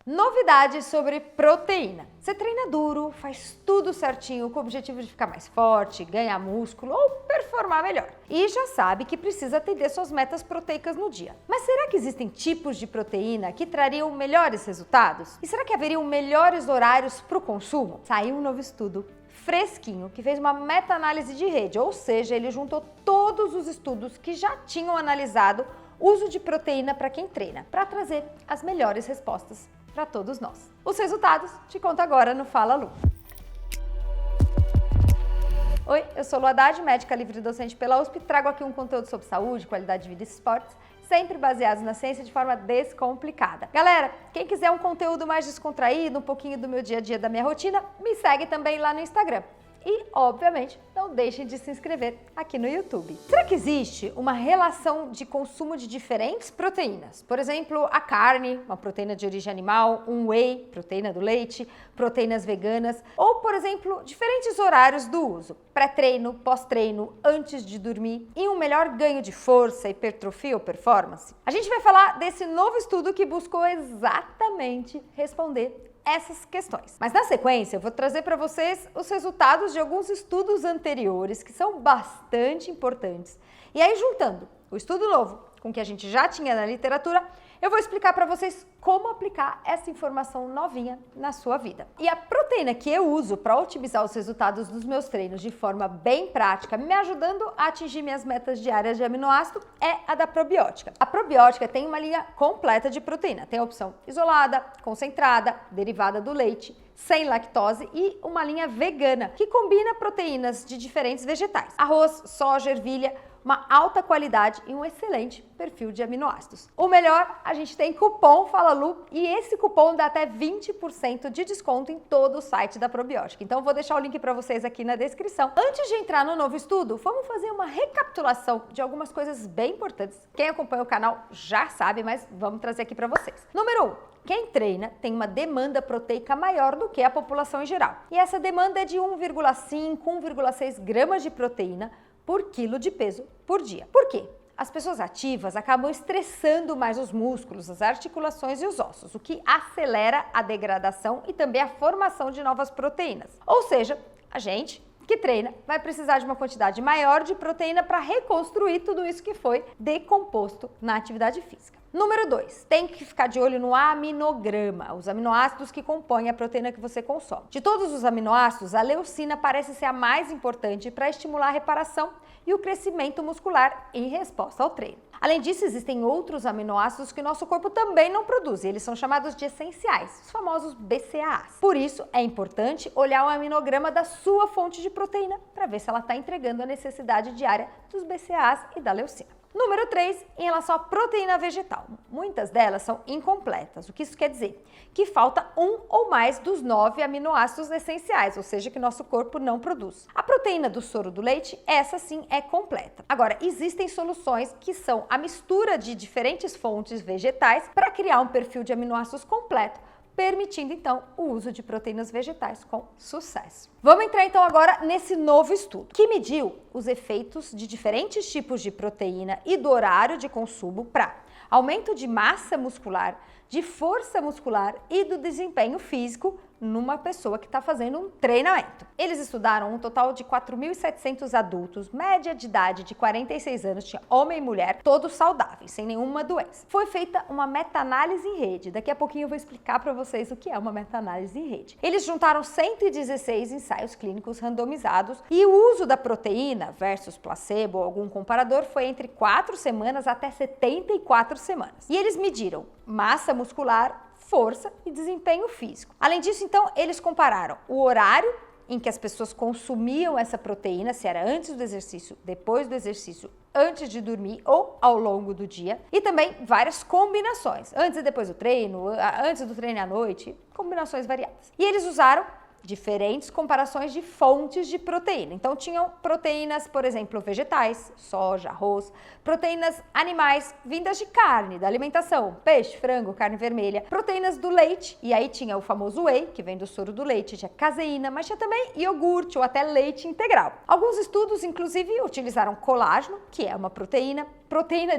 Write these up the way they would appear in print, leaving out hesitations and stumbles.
Novidades sobre proteína. Você treina duro, faz tudo certinho com o objetivo de ficar mais forte, ganhar músculo ou performar melhor. E já sabe que precisa atender suas metas proteicas no dia. Mas será que existem tipos de proteína que trariam melhores resultados? E será que haveriam melhores horários para o consumo? Saiu um novo estudo fresquinho que fez uma meta-análise de rede, ou seja, ele juntou todos os estudos que já tinham analisado o uso de proteína para quem treina, para trazer as melhores respostas para todos nós. Os resultados te conto agora no Fala Lu. Oi, eu sou Lu Haddad, médica livre docente pela USP, trago aqui um conteúdo sobre saúde, qualidade de vida e esportes, sempre baseados na ciência de forma descomplicada. Galera, quem quiser um conteúdo mais descontraído, um pouquinho do meu dia a dia, da minha rotina, me segue também lá no Instagram. E, obviamente, não deixem de se inscrever aqui no YouTube. Será que existe uma relação de consumo de diferentes proteínas? Por exemplo, a carne, uma proteína de origem animal, um whey, proteína do leite, proteínas veganas, ou, por exemplo, diferentes horários do uso, pré-treino, pós-treino, antes de dormir, e um melhor ganho de força, hipertrofia ou performance? A gente vai falar desse novo estudo que buscou exatamente responder essas questões. Mas na sequência eu vou trazer para vocês os resultados de alguns estudos anteriores que são bastante importantes. E aí, juntando o estudo novo com o que a gente já tinha na literatura, eu vou explicar para vocês como aplicar essa informação novinha na sua vida. E a proteína que eu uso para otimizar os resultados dos meus treinos de forma bem prática, me ajudando a atingir minhas metas diárias de aminoácido, é a da probiótica. A probiótica tem uma linha completa de proteína. Tem a opção isolada, concentrada, derivada do leite, sem lactose e uma linha vegana, que combina proteínas de diferentes vegetais. Arroz, soja, ervilha, uma alta qualidade e um excelente perfil de aminoácidos. O melhor, a gente tem cupom FalaLu e esse cupom dá até 20% de desconto em todo o site da probiótica. Então vou deixar o link para vocês aqui na descrição. Antes de entrar no novo estudo, vamos fazer uma recapitulação de algumas coisas bem importantes. Quem acompanha o canal já sabe, mas vamos trazer aqui para vocês. Número 1. Quem treina tem uma demanda proteica maior do que a população em geral. E essa demanda é de 1,5, 1,6 gramas de proteína por quilo de peso por dia. Por quê? As pessoas ativas acabam estressando mais os músculos, as articulações e os ossos, o que acelera a degradação e também a formação de novas proteínas. Ou seja, a gente que treina vai precisar de uma quantidade maior de proteína para reconstruir tudo isso que foi decomposto na atividade física. Número 2, tem que ficar de olho no aminograma, os aminoácidos que compõem a proteína que você consome. De todos os aminoácidos, a leucina parece ser a mais importante para estimular a reparação e o crescimento muscular em resposta ao treino. Além disso, existem outros aminoácidos que o nosso corpo também não produz, e eles são chamados de essenciais, os famosos BCAAs. Por isso, é importante olhar o aminograma da sua fonte de proteína para ver se ela está entregando a necessidade diária dos BCAAs e da leucina. Número 3, em relação à proteína vegetal. Muitas delas são incompletas. O que isso quer dizer? Que falta um ou mais dos 9 aminoácidos essenciais, ou seja, que nosso corpo não produz. A proteína do soro do leite, essa sim é completa. Agora, existem soluções que são a mistura de diferentes fontes vegetais para criar um perfil de aminoácidos completo, permitindo então o uso de proteínas vegetais com sucesso. Vamos entrar então agora nesse novo estudo, que mediu os efeitos de diferentes tipos de proteína e do horário de consumo para aumento de massa muscular, de força muscular e do desempenho físico numa pessoa que está fazendo um treinamento. Eles estudaram um total de 4.700 adultos, média de idade de 46 anos, tinha homem e mulher, todos saudáveis, sem nenhuma doença. Foi feita uma meta-análise em rede, daqui a pouquinho eu vou explicar para vocês o que é uma meta-análise em rede. Eles juntaram 116 ensaios clínicos randomizados e o uso da proteína versus placebo ou algum comparador foi entre 4 semanas até 74 semanas. E eles mediram massa muscular, força e desempenho físico. Além disso, então, eles compararam o horário em que as pessoas consumiam essa proteína, se era antes do exercício, depois do exercício, antes de dormir ou ao longo do dia, e também várias combinações, antes e depois do treino, antes do treino à noite, combinações variadas. E eles usaram diferentes comparações de fontes de proteína. Então, tinham proteínas, por exemplo, vegetais, soja, arroz, proteínas animais vindas de carne, da alimentação, peixe, frango, carne vermelha, proteínas do leite, e aí tinha o famoso whey, que vem do soro do leite, tinha caseína, mas tinha também iogurte ou até leite integral. Alguns estudos, inclusive, utilizaram colágeno, que é uma proteína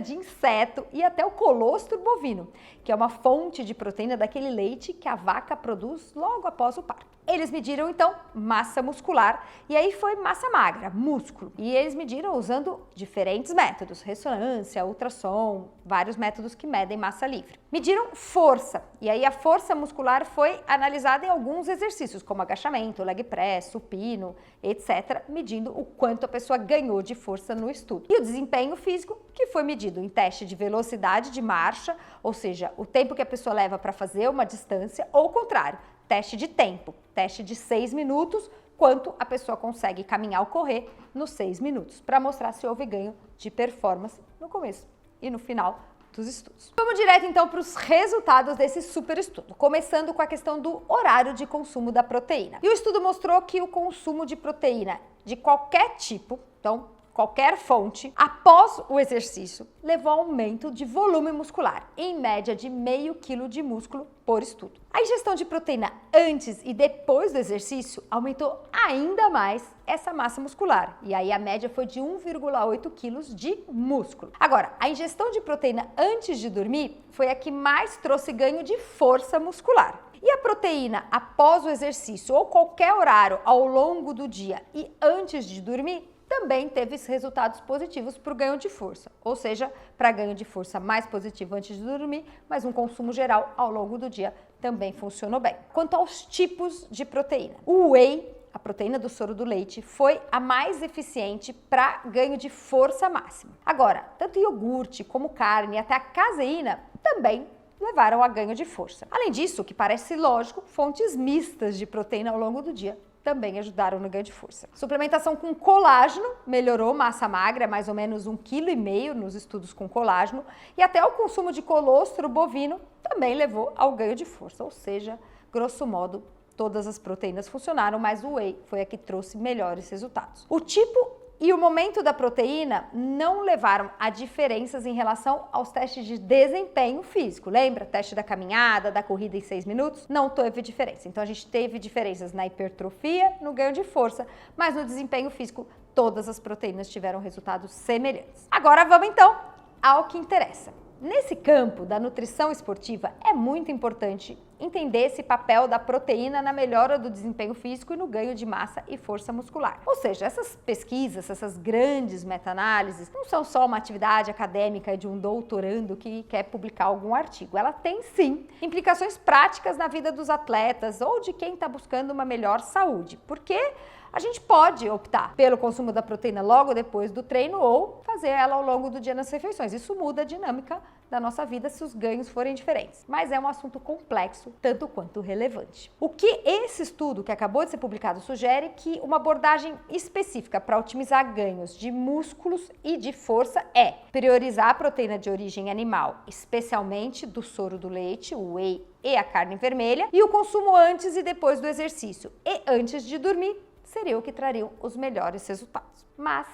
de inseto e até o colostro bovino, que é uma fonte de proteína daquele leite que a vaca produz logo após o parto. Eles mediram então massa muscular e aí foi massa magra, músculo. E eles mediram usando diferentes métodos, ressonância, ultrassom, vários métodos que medem massa livre. Mediram força e aí a força muscular foi analisada em alguns exercícios, como agachamento, leg press, supino, etc., medindo o quanto a pessoa ganhou de força no estudo. E o desempenho físico, que foi medido em teste de velocidade de marcha, ou seja, o tempo que a pessoa leva para fazer uma distância, ou o contrário, teste de tempo, teste de 6 minutos, quanto a pessoa consegue caminhar ou correr nos 6 minutos, para mostrar se houve ganho de performance no começo e no final dos estudos. Vamos direto então para os resultados desse super estudo, começando com a questão do horário de consumo da proteína. E o estudo mostrou que o consumo de proteína de qualquer tipo, então qualquer fonte, após o exercício, levou a aumento de volume muscular, em média de meio quilo de músculo por estudo. A ingestão de proteína antes e depois do exercício aumentou ainda mais essa massa muscular, e aí a média foi de 1,8 quilos de músculo. Agora, a ingestão de proteína antes de dormir foi a que mais trouxe ganho de força muscular. E a proteína após o exercício ou qualquer horário ao longo do dia e antes de dormir também teve resultados positivos para o ganho de força, ou seja, para ganho de força mais positivo antes de dormir, mas um consumo geral ao longo do dia também funcionou bem. Quanto aos tipos de proteína, o whey, a proteína do soro do leite, foi a mais eficiente para ganho de força máxima. Agora, tanto iogurte como carne e até a caseína também levaram a ganho de força. Além disso, o que parece lógico, fontes mistas de proteína ao longo do dia também ajudaram no ganho de força. Suplementação com colágeno melhorou massa magra, mais ou menos 1,5 kg nos estudos com colágeno, e até o consumo de colostro bovino também levou ao ganho de força, ou seja, grosso modo, todas as proteínas funcionaram, mas o whey foi a que trouxe melhores resultados. O tipo e o momento da proteína não levaram a diferenças em relação aos testes de desempenho físico. Lembra? Teste da caminhada, da corrida em 6 minutos? Não teve diferença. Então a gente teve diferenças na hipertrofia, no ganho de força, mas no desempenho físico todas as proteínas tiveram resultados semelhantes. Agora vamos então ao que interessa. Nesse campo da nutrição esportiva, é muito importante entender esse papel da proteína na melhora do desempenho físico e no ganho de massa e força muscular. Ou seja, essas pesquisas, essas grandes meta-análises, não são só uma atividade acadêmica de um doutorando que quer publicar algum artigo. Ela tem, sim, implicações práticas na vida dos atletas ou de quem está buscando uma melhor saúde. Porque a gente pode optar pelo consumo da proteína logo depois do treino ou fazer ela ao longo do dia nas refeições. Isso muda a dinâmica da nossa vida se os ganhos forem diferentes. Mas é um assunto complexo, tanto quanto relevante. O que esse estudo que acabou de ser publicado sugere que uma abordagem específica para otimizar ganhos de músculos e de força é priorizar a proteína de origem animal, especialmente do soro do leite, o whey e a carne vermelha, e o consumo antes e depois do exercício e antes de dormir seria o que trariam os melhores resultados. Mas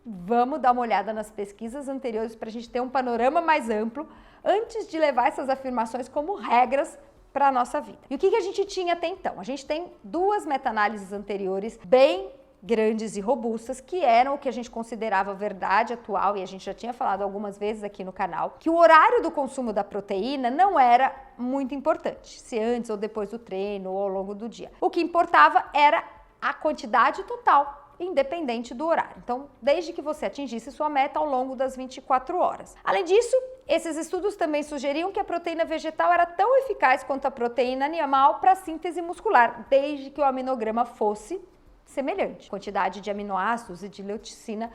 vamos dar uma olhada nas pesquisas anteriores para a gente ter um panorama mais amplo antes de levar essas afirmações como regras para a nossa vida. E o que a gente tinha até então? A gente tem 2 meta-análises anteriores bem grandes e robustas, que eram o que a gente considerava verdade atual, e a gente já tinha falado algumas vezes aqui no canal, que o horário do consumo da proteína não era muito importante, se antes ou depois do treino ou ao longo do dia. O que importava era a quantidade total, independente do horário. Então, desde que você atingisse sua meta ao longo das 24 horas. Além disso, esses estudos também sugeriam que a proteína vegetal era tão eficaz quanto a proteína animal para a síntese muscular, desde que o aminograma fosse semelhante. A quantidade de aminoácidos e de leucina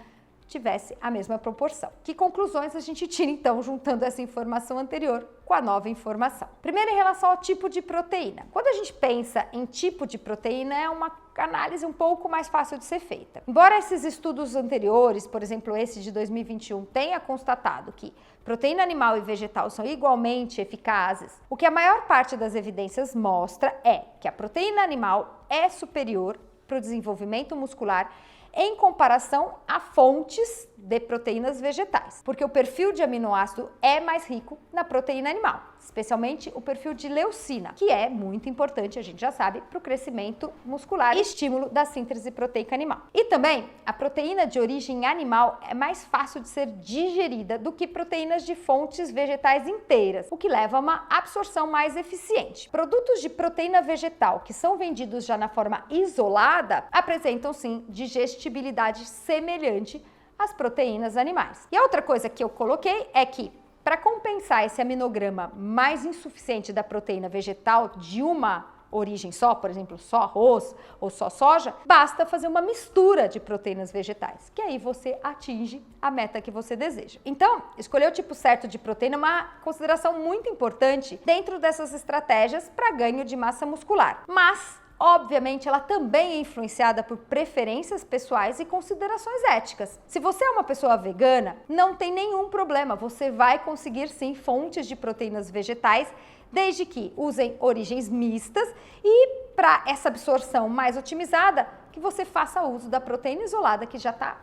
tivesse a mesma proporção. Que conclusões a gente tira, então, juntando essa informação anterior com a nova informação? Primeiro, em relação ao tipo de proteína. Quando a gente pensa em tipo de proteína, é uma análise um pouco mais fácil de ser feita. Embora esses estudos anteriores, por exemplo, esse de 2021, tenha constatado que proteína animal e vegetal são igualmente eficazes, o que a maior parte das evidências mostra é que a proteína animal é superior para o desenvolvimento muscular em comparação a fontes de proteínas vegetais, porque o perfil de aminoácido é mais rico na proteína animal, especialmente o perfil de leucina, que é muito importante, a gente já sabe, para o crescimento muscular e estímulo da síntese proteica animal. E também, a proteína de origem animal é mais fácil de ser digerida do que proteínas de fontes vegetais inteiras, o que leva a uma absorção mais eficiente. Produtos de proteína vegetal que são vendidos já na forma isolada apresentam sim digestibilidade semelhante às proteínas animais. E a outra coisa que eu coloquei é que, para compensar esse aminograma mais insuficiente da proteína vegetal de uma origem só, por exemplo, só arroz ou só soja, basta fazer uma mistura de proteínas vegetais, que aí você atinge a meta que você deseja. Então, escolher o tipo certo de proteína é uma consideração muito importante dentro dessas estratégias para ganho de massa muscular. Mas obviamente, ela também é influenciada por preferências pessoais e considerações éticas. Se você é uma pessoa vegana, não tem nenhum problema, você vai conseguir sim fontes de proteínas vegetais, desde que usem origens mistas e para essa absorção mais otimizada, que você faça uso da proteína isolada, que já está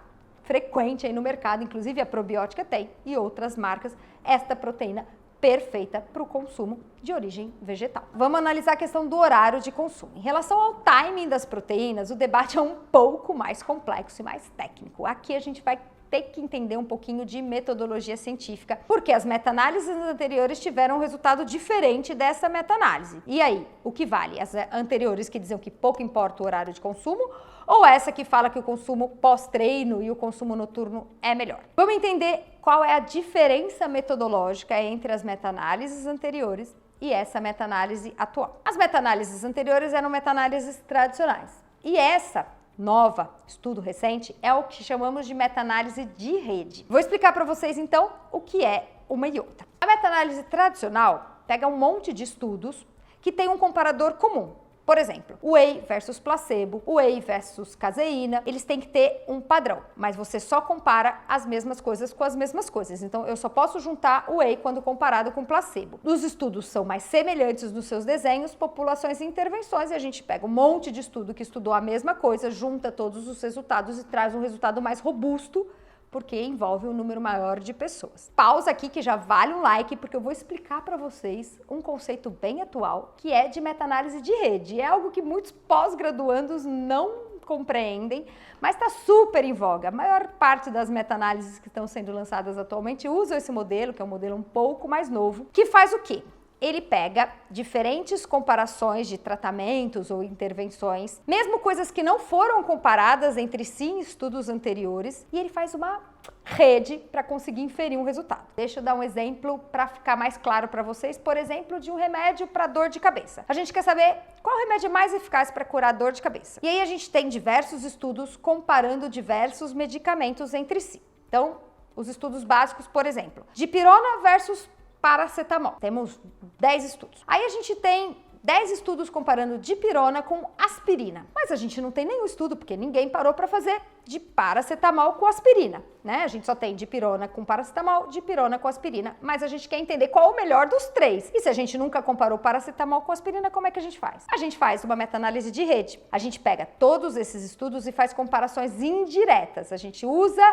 frequente aí no mercado, inclusive a Probiótica tem e outras marcas, esta proteína perfeita para o consumo de origem vegetal. Vamos analisar a questão do horário de consumo. Em relação ao timing das proteínas, o debate é um pouco mais complexo e mais técnico. Aqui a gente vai ter que entender um pouquinho de metodologia científica, porque as meta-análises anteriores tiveram um resultado diferente dessa meta-análise. E aí, o que vale? As anteriores que diziam que pouco importa o horário de consumo, ou essa que fala que o consumo pós-treino e o consumo noturno é melhor? Vamos entender qual é a diferença metodológica entre as meta-análises anteriores e essa meta-análise atual. As meta-análises anteriores eram meta-análises tradicionais e essa nova, estudo recente, é o que chamamos de meta-análise de rede. Vou explicar para vocês então o que é uma e outra. A meta-análise tradicional pega um monte de estudos que tem um comparador comum. Por exemplo, whey versus placebo, whey versus caseína, eles têm que ter um padrão, mas você só compara as mesmas coisas com as mesmas coisas. Então, eu só posso juntar o whey quando comparado com placebo. Os estudos são mais semelhantes nos seus desenhos, populações e intervenções, e a gente pega um monte de estudo que estudou a mesma coisa, junta todos os resultados e traz um resultado mais robusto, porque envolve um número maior de pessoas. Pausa aqui que já vale um like, porque eu vou explicar para vocês um conceito bem atual, que é de meta-análise de rede. É algo que muitos pós-graduandos não compreendem, mas está super em voga. A maior parte das meta-análises que estão sendo lançadas atualmente usam esse modelo, que é um modelo um pouco mais novo, que faz o quê? Ele pega diferentes comparações de tratamentos ou intervenções, mesmo coisas que não foram comparadas entre si em estudos anteriores, e ele faz uma rede para conseguir inferir um resultado. Deixa eu dar um exemplo para ficar mais claro para vocês, por exemplo, de um remédio para dor de cabeça. A gente quer saber qual remédio é mais eficaz para curar dor de cabeça. E aí a gente tem diversos estudos comparando diversos medicamentos entre si. Então, os estudos básicos, por exemplo, dipirona versus paracetamol. Temos 10 estudos. Aí a gente tem 10 estudos comparando dipirona com aspirina. Mas a gente não tem nenhum estudo, porque ninguém parou para fazer de paracetamol com aspirina, né? A gente só tem dipirona com paracetamol, dipirona com aspirina, mas a gente quer entender qual o melhor dos três. E se a gente nunca comparou paracetamol com aspirina, como é que a gente faz? A gente faz uma meta-análise de rede. A gente pega todos esses estudos e faz comparações indiretas. A gente usa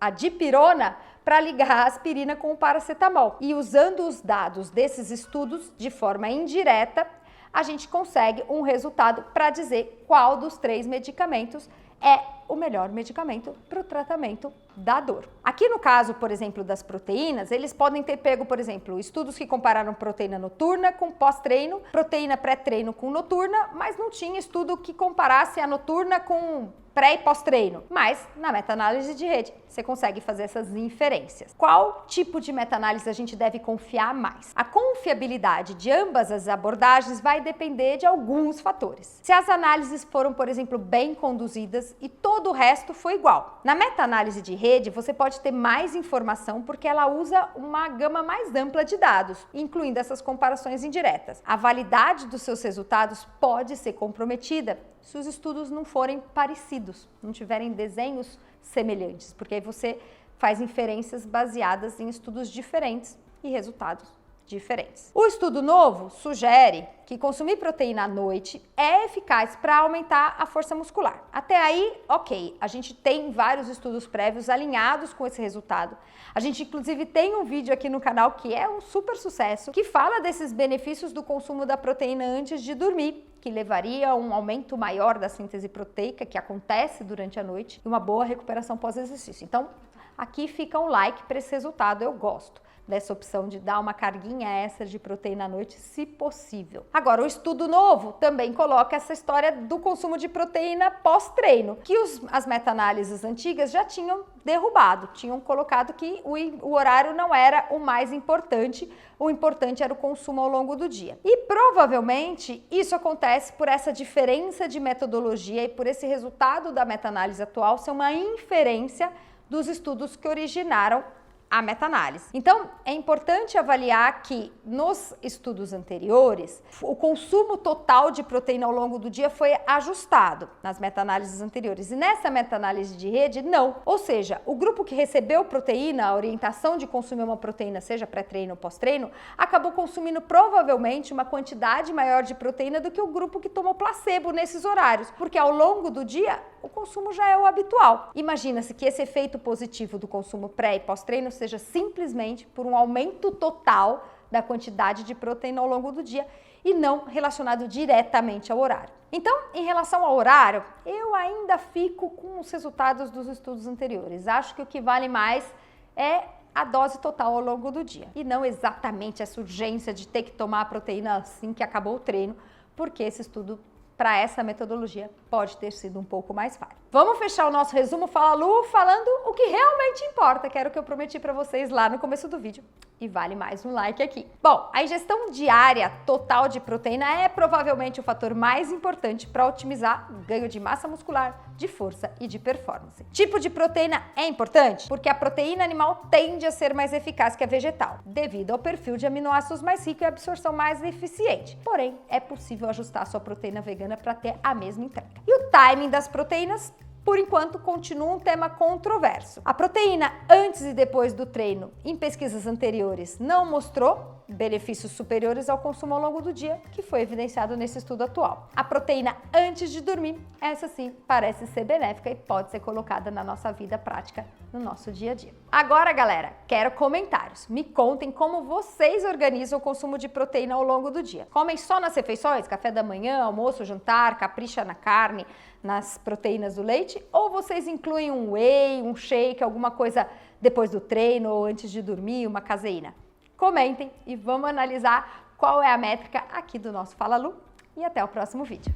a dipirona para ligar a aspirina com o paracetamol. E usando os dados desses estudos de forma indireta, a gente consegue um resultado para dizer qual dos 3 medicamentos é o melhor medicamento para o tratamento da dor. Aqui no caso, por exemplo, das proteínas, eles podem ter pego, por exemplo, estudos que compararam proteína noturna com pós-treino, proteína pré-treino com noturna, mas não tinha estudo que comparasse a noturna com pré e pós-treino. Mas na meta-análise de rede, você consegue fazer essas inferências. Qual tipo de meta-análise a gente deve confiar mais? A confiabilidade de ambas as abordagens vai depender de alguns fatores. Se as análises foram, por exemplo, bem conduzidas e todo o resto foi igual. Na meta-análise de rede, você pode ter mais informação porque ela usa uma gama mais ampla de dados, incluindo essas comparações indiretas. A validade dos seus resultados pode ser comprometida se os estudos não forem parecidos, não tiverem desenhos semelhantes, porque aí você faz inferências baseadas em estudos diferentes e resultados diferentes. O estudo novo sugere que consumir proteína à noite é eficaz para aumentar a força muscular. Até aí, ok, a gente tem vários estudos prévios alinhados com esse resultado. A gente inclusive tem um vídeo aqui no canal que é um super sucesso, que fala desses benefícios do consumo da proteína antes de dormir, que levaria a um aumento maior da síntese proteica que acontece durante a noite e uma boa recuperação pós-exercício. Então, aqui fica um like para esse resultado, eu gosto dessa opção de dar uma carguinha extra de proteína à noite, se possível. Agora, o estudo novo também coloca essa história do consumo de proteína pós-treino, que as meta-análises antigas já tinham derrubado, tinham colocado que o horário não era o mais importante, o importante era o consumo ao longo do dia. E provavelmente isso acontece por essa diferença de metodologia e por esse resultado da meta-análise atual ser uma inferência dos estudos que originaram a meta-análise. Então, é importante avaliar que nos estudos anteriores, o consumo total de proteína ao longo do dia foi ajustado nas meta-análises anteriores. E nessa meta-análise de rede, não. Ou seja, o grupo que recebeu proteína, a orientação de consumir uma proteína, seja pré-treino ou pós-treino, acabou consumindo provavelmente uma quantidade maior de proteína do que o grupo que tomou placebo nesses horários, porque ao longo do dia, o consumo já é o habitual. Imagina-se que esse efeito positivo do consumo pré e pós-treino seja simplesmente por um aumento total da quantidade de proteína ao longo do dia e não relacionado diretamente ao horário. Então, em relação ao horário, eu ainda fico com os resultados dos estudos anteriores. Acho que o que vale mais é a dose total ao longo do dia e não exatamente essa urgência de ter que tomar a proteína assim que acabou o treino, porque esse estudo para essa metodologia pode ter sido um pouco mais falho. Vamos fechar o nosso resumo Fala Lu falando o que realmente importa, que era o que eu prometi para vocês lá no começo do vídeo. E vale mais um like aqui. Bom, a ingestão diária total de proteína é provavelmente o fator mais importante para otimizar o ganho de massa muscular, de força e de performance. Tipo de proteína é importante porque a proteína animal tende a ser mais eficaz que a vegetal, devido ao perfil de aminoácidos mais rico e absorção mais eficiente. Porém, é possível ajustar a sua proteína vegana para ter a mesma entrega. E o timing das proteínas, por enquanto, continua um tema controverso. A proteína antes e depois do treino, em pesquisas anteriores, não mostrou benefícios superiores ao consumo ao longo do dia, que foi evidenciado nesse estudo atual. A proteína antes de dormir, essa sim, parece ser benéfica e pode ser colocada na nossa vida prática, no nosso dia a dia. Agora, galera, quero comentários. Me contem como vocês organizam o consumo de proteína ao longo do dia. Comem só nas refeições, café da manhã, almoço, jantar, capricha na carne, nas proteínas do leite, ou vocês incluem um whey, um shake, alguma coisa depois do treino ou antes de dormir, uma caseína? Comentem e vamos analisar qual é a métrica aqui do nosso Fala Lu e até o próximo vídeo.